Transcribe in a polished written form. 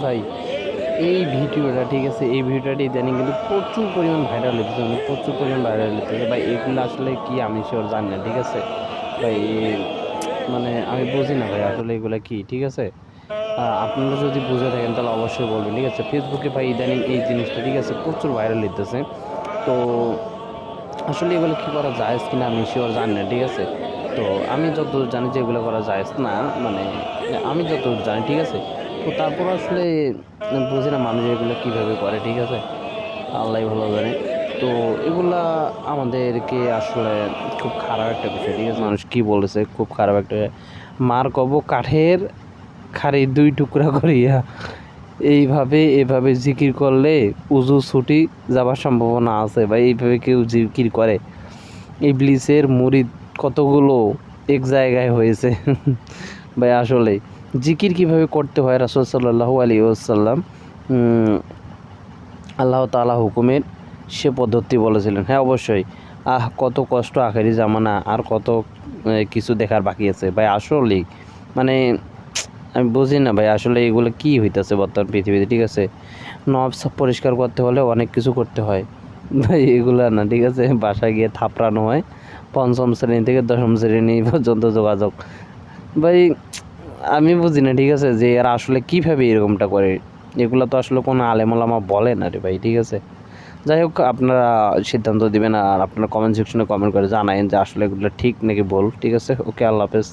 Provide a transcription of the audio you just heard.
ভাই এই ভিডিওটা ঠিক আছে, এই ভিডিওটা ইদানিং কিন্তু প্রচুর পরিমাণ ভাইরাল হইতেছে, মানে প্রচুর পরিমাণ ভাইরাল হইতেছে ভাই। এগুলো আসলে কি আমি শিওর জানি না, ঠিক আছে ভাই। মানে আমি বুঝি না ভাই আসলে এগুলো কি, ঠিক আছে। আপনারা যদি বুঝে থাকেন তাহলে অবশ্যই বলবেন, ঠিক আছে। ফেসবুকে ভাই ইদানিং এই জিনিসটা ঠিক আছে প্রচুর ভাইরাল হইতেছে। তো আসলে এগুলো কি করা যায় কিনা আমি শিওর জানি না, ঠিক আছে। তো আমি যতদূর জানি যে এগুলো করা যায় না, মানে আমি যতদূর জানি, ঠিক আছে। তো তারপর আসলে বুঝি না মানুষ এগুলো কীভাবে করে, ঠিক আছে। আল্লাহ ভালো জানে। তো এগুলা আমাদেরকে আসলে খুব খারাপ একটা বিষয়, ঠিক আছে। মানুষ কি বলেছে খুব খারাপ একটা, মার কব কাঠের খাড়ি দুই টুকরা করিয়া, এভাবে জিকির করলে উজু ছুটি যাবার সম্ভাবনা আছে ভাই। এইভাবে কেউ জিকির করে? ইবলিসের মুরিদ কতগুলো এক জায়গায় হয়েছে ভাই। আসলে জিকির কিভাবে করতে হয় রাসূল সাল্লাল্লাহু আলাইহি ওয়াসাল্লাম আল্লাহ তাআলা হুকুমের সে পদ্ধতি বলেছিলেন। হ্যাঁ অবশ্যই। কত কষ্ট আখেরি জামানা, আর কত কিছু দেখার বাকি আছে ভাই। আসলেই মানে আমি বুঝি না ভাই আসলে এগুলো কি হইতেছে বর্তমান পৃথিবীতে, ঠিক আছে। নফস পরিষ্কার করতে হলে অনেক কিছু করতে হয় ভাই। এগুলা না, ঠিক আছে, বাসায় গিয়ে থাপড়ানো হয়। পঞ্চম শ্রেণী থেকে দশম শ্রেণী পর্যন্ত যোগাযোগ ভাই। আমি বুঝি না, ঠিক আছে, যে এরা আসলে কীভাবে এরকমটা করে। এগুলো তো আসলে কোনো আলেম ওলামা বলে না রে ভাই, ঠিক আছে। যাই হোক, আপনারা সিদ্ধান্ত দিবেন, আর আপনারা কমেন্ট সেকশনে কমেন্ট করে জানায়েন যে আসলে এগুলো ঠিক নাকি ভুল, ঠিক আছে। ওকে, আল্লাহ হাফেজ।